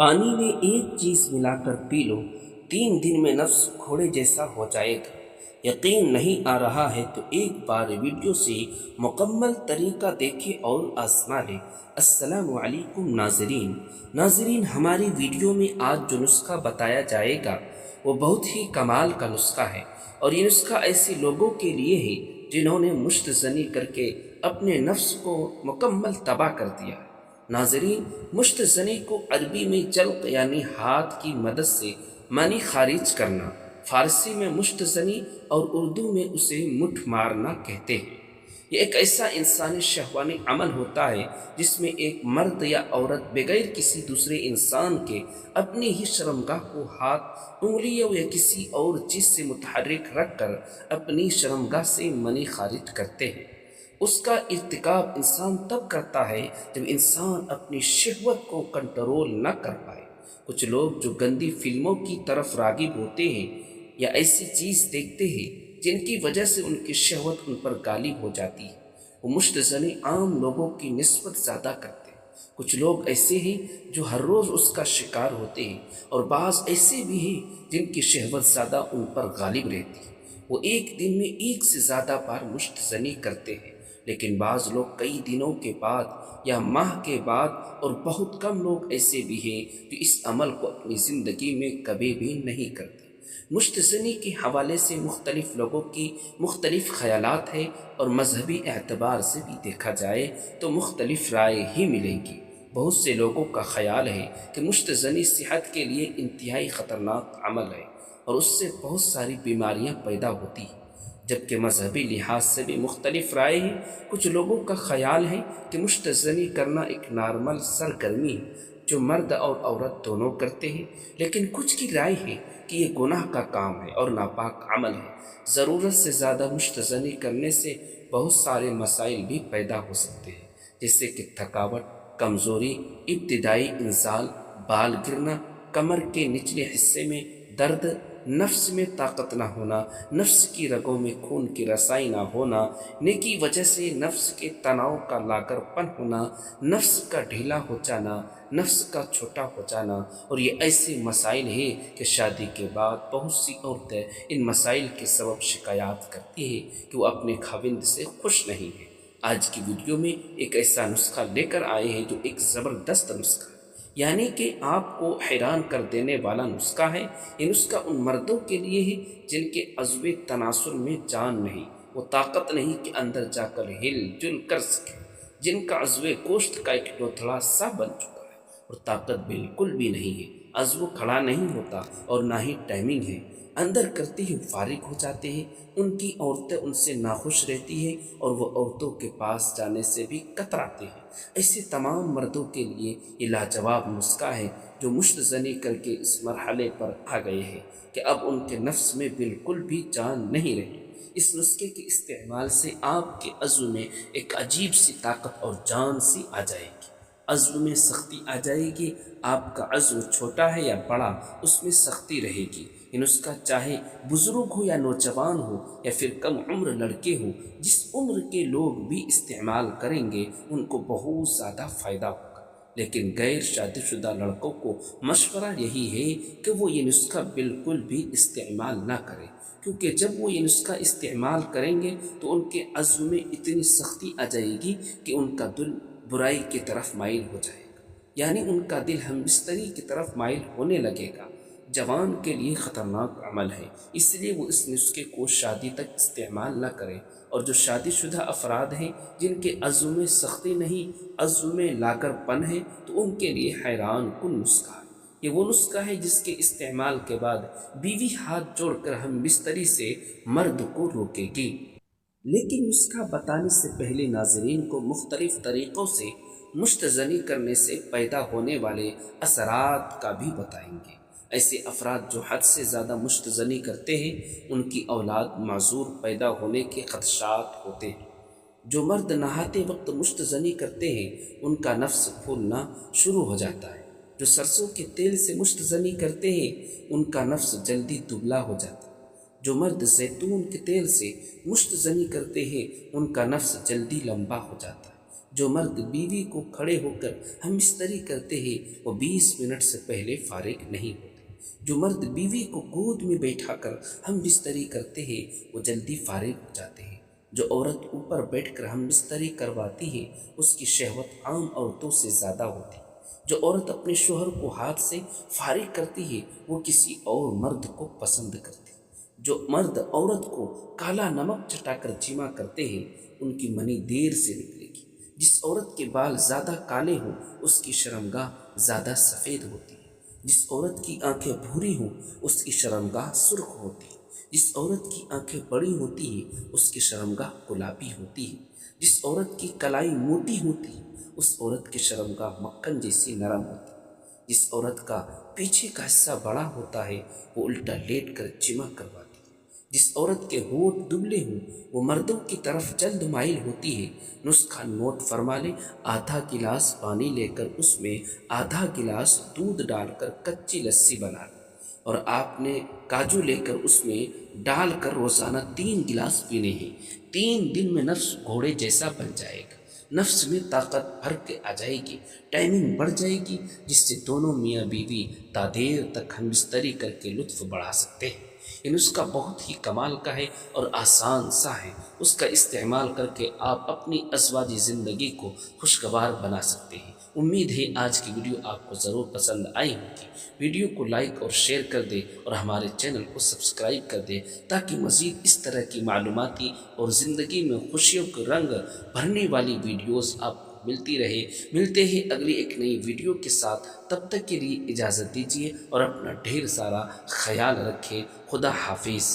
پانی میں ایک چیز ملا کر پی لو، 3 دن میں نفس گھوڑے جیسا ہو جائے گا۔ یقین نہیں آ رہا ہے تو ایک بار ویڈیو سے مکمل طریقہ دیکھیں اور آزما لیں۔ السلام علیکم ناظرین، ہماری ویڈیو میں آج جو نسخہ بتایا جائے گا وہ بہت ہی کمال کا نسخہ ہے، اور یہ نسخہ ایسے لوگوں کے لیے ہے جنہوں نے مشت زنی کر کے اپنے نفس کو مکمل تباہ کر دیا ہے۔ ناظرین، مشت زنی کو عربی میں جلق یعنی ہاتھ کی مدد سے منی خارج کرنا، فارسی میں مشت زنی اور اردو میں اسے مٹھ مارنا کہتے ہیں۔ یہ ایک ایسا انسانی شہوانی عمل ہوتا ہے جس میں ایک مرد یا عورت بغیر کسی دوسرے انسان کے اپنی ہی شرمگاہ کو ہاتھ، انگلیوں یا کسی اور چیز سے متحرک رکھ کر اپنی شرمگاہ سے منی خارج کرتے ہیں۔ اس کا ارتکاب انسان تب کرتا ہے جب انسان اپنی شہوت کو کنٹرول نہ کر پائے۔ کچھ لوگ جو گندی فلموں کی طرف راغب ہوتے ہیں یا ایسی چیز دیکھتے ہیں جن کی وجہ سے ان کی شہوت ان پر غالب ہو جاتی ہے، وہ مشت زنی عام لوگوں کی نسبت زیادہ کرتے ہیں۔ کچھ لوگ ایسے ہیں جو ہر روز اس کا شکار ہوتے ہیں، اور بعض ایسے بھی ہیں جن کی شہوت زیادہ ان پر غالب رہتی ہے، وہ ایک دن میں ایک سے زیادہ بار مشت زنی کرتے ہیں۔ لیکن بعض لوگ کئی دنوں کے بعد یا ماہ کے بعد، اور بہت کم لوگ ایسے بھی ہیں جو اس عمل کو اپنی زندگی میں کبھی بھی نہیں کرتے۔ مشت زنی کے حوالے سے مختلف لوگوں کی مختلف خیالات ہیں، اور مذہبی اعتبار سے بھی دیکھا جائے تو مختلف رائے ہی ملیں گی۔ بہت سے لوگوں کا خیال ہے کہ مشت زنی صحت کے لیے انتہائی خطرناک عمل ہے اور اس سے بہت ساری بیماریاں پیدا ہوتی ہیں، جبکہ مذہبی لحاظ سے بھی مختلف رائے ہیں۔ کچھ لوگوں کا خیال ہے کہ مشت زنی کرنا ایک نارمل سرگرمی ہے جو مرد اور عورت دونوں کرتے ہیں، لیکن کچھ کی رائے ہے کہ یہ گناہ کا کام ہے اور ناپاک عمل ہے۔ ضرورت سے زیادہ مشت زنی کرنے سے بہت سارے مسائل بھی پیدا ہو سکتے ہیں، جیسے کہ تھکاوٹ، کمزوری، ابتدائی انزال، بال گرنا، کمر کے نچلے حصے میں درد، نفس میں طاقت نہ ہونا، نفس کی رگوں میں خون کی رسائی نہ ہونا، نیکی وجہ سے نفس کے تناؤ کا لاغر پن ہونا، نفس کا ڈھیلا ہو جانا، نفس کا چھوٹا ہو جانا، اور یہ ایسے مسائل ہیں کہ شادی کے بعد بہت سی عورتیں ان مسائل کے سبب شکایات کرتی ہیں کہ وہ اپنے خاوند سے خوش نہیں ہیں۔ آج کی ویڈیو میں ایک ایسا نسخہ لے کر آئے ہیں جو ایک زبردست نسخہ ہے، یعنی کہ آپ کو حیران کر دینے والا نسخہ ہے۔ یہ نسخہ ان مردوں کے لیے ہے جن کے عضو تناسل میں جان نہیں، وہ طاقت نہیں کہ اندر جا کر ہل جل کر سکے، جن کا عضو گوشت کا ایک لوتھڑا سا بن چکا ہے اور طاقت بالکل بھی نہیں ہے، عضو کھڑا نہیں ہوتا اور نہ ہی ٹائمنگ ہے، اندر کرتے ہی فارغ ہو جاتے ہیں۔ ان کی عورتیں ان سے ناخوش رہتی ہیں اور وہ عورتوں کے پاس جانے سے بھی کتراتے ہیں۔ ایسے تمام مردوں کے لیے یہ لاجواب نسخہ ہے جو مشت زنی کر کے اس مرحلے پر آ گئے ہیں کہ اب ان کے نفس میں بالکل بھی جان نہیں رہی۔ اس نسخے کے استعمال سے آپ کے عضو میں ایک عجیب سی طاقت اور جان سی آ جائے گی، عضو میں سختی آ جائے گی۔ آپ کا عضو چھوٹا ہے یا بڑا، اس میں سختی رہے گی۔ یہ نسخہ چاہے بزرگ ہو یا نوجوان ہو یا پھر کم عمر لڑکے ہو، جس عمر کے لوگ بھی استعمال کریں گے ان کو بہت زیادہ فائدہ ہوگا۔ لیکن غیر شادی شدہ لڑکوں کو مشورہ یہی ہے کہ وہ یہ نسخہ بالکل بھی استعمال نہ کریں، کیونکہ جب وہ یہ نسخہ استعمال کریں گے تو ان کے عزم میں اتنی سختی آ جائے گی کہ ان کا دل برائی کی طرف مائل ہو جائے گا، یعنی ان کا دل ہم بستری کی طرف مائل ہونے لگے گا۔ جوان کے لیے خطرناک عمل ہے، اس لیے وہ اس نسخے کو شادی تک استعمال نہ کریں، اور جو شادی شدہ افراد ہیں جن کے عزم میں سختی نہیں، عزم میں لاغر پن ہے، تو ان کے لیے حیران کن نسخہ ہے۔ یہ وہ نسخہ ہے جس کے استعمال کے بعد بیوی ہاتھ جوڑ کر ہم بستری سے مرد کو روکے گی۔ لیکن نسخہ بتانے سے پہلے ناظرین کو مختلف طریقوں سے مشت زنی کرنے سے پیدا ہونے والے اثرات کا بھی بتائیں گے۔ ایسے افراد جو حد سے زیادہ مشت زنی کرتے ہیں ان کی اولاد معذور پیدا ہونے کے خدشات ہوتے ہیں۔ جو مرد نہاتے وقت مشت زنی کرتے ہیں ان کا نفس پھولنا شروع ہو جاتا ہے۔ جو سرسوں کے تیل سے مشت زنی کرتے ہیں ان کا نفس جلدی دبلا ہو جاتا ہے۔ جو مرد زیتون کے تیل سے مشت زنی کرتے ہیں ان کا نفس جلدی لمبا ہو جاتا ہے۔ جو مرد بیوی کو کھڑے ہو کر ہم بستری کرتے ہیں وہ 20 منٹ سے پہلے فارغ نہیں ہوتے۔ جو مرد بیوی کو گود میں بیٹھا کر ہم بستری کرتے ہیں وہ جلدی فارغ ہو جاتے ہیں۔ جو عورت اوپر بیٹھ کر ہم بستری کرواتی ہے اس کی شہوت عام عورتوں سے زیادہ ہوتی ہے۔ جو عورت اپنے شوہر کو ہاتھ سے فارغ کرتی ہے وہ کسی اور مرد کو پسند کرتی ہے۔ جو مرد عورت کو کالا نمک چٹا کر جمع کرتے ہیں ان کی منی دیر سے نکلے گی۔ جس عورت کے بال زیادہ کالے ہوں اس کی شرمگاہ زیادہ سفید ہوتی ہے۔ جس عورت کی آنکھیں بھوری ہوں اس کی شرمگاہ سرخ ہوتی ہے۔ جس عورت کی آنکھیں بڑی ہوتی ہیں اس کی شرمگاہ گلابی ہوتی ہے۔ جس عورت کی کلائی موٹی ہوتی ہے اس عورت کی شرمگاہ مکھن جیسی نرم ہوتی ہے۔ جس عورت کا پیچھے کا حصہ بڑا ہوتا ہے وہ الٹا لیٹ کر جمع کرواتی ہے۔ جس عورت کے ہونٹ دبلے ہوں وہ مردوں کی طرف جلد مائل ہوتی ہے۔ نسخہ نوٹ فرما لے، آدھا گلاس پانی لے کر اس میں آدھا گلاس دودھ ڈال کر کچی لسی بنا لیں اور آپ نے کاجو لے کر اس میں ڈال کر روزانہ 3 گلاس پینے ہیں۔ 3 دن میں نفس گھوڑے جیسا بن جائے گا، نفس میں طاقت بھر کے آ جائے گی، ٹائمنگ بڑھ جائے گی، جس سے دونوں میاں بیوی تا دیر تک ہم بستری کر کے لطف بڑھا سکتے ہیں۔ یہ نسخہ بہت ہی کمال کا ہے اور آسان سا ہے۔ اس کا استعمال کر کے آپ اپنی ازواجی زندگی کو خوشگوار بنا سکتے ہیں۔ امید ہے آج کی ویڈیو آپ کو ضرور پسند آئی ہوگی۔ ویڈیو کو لائک اور شیئر کر دیں اور ہمارے چینل کو سبسکرائب کر دیں تاکہ مزید اس طرح کی معلوماتی اور زندگی میں خوشیوں کے رنگ بھرنے والی ویڈیوز آپ کو ملتی رہے۔ ملتے ہیں اگلی ایک نئی ویڈیو کے ساتھ، تب تک کے لیے اجازت دیجیے اور اپنا ڈھیر سارا خیال رکھیں۔ خدا حافظ۔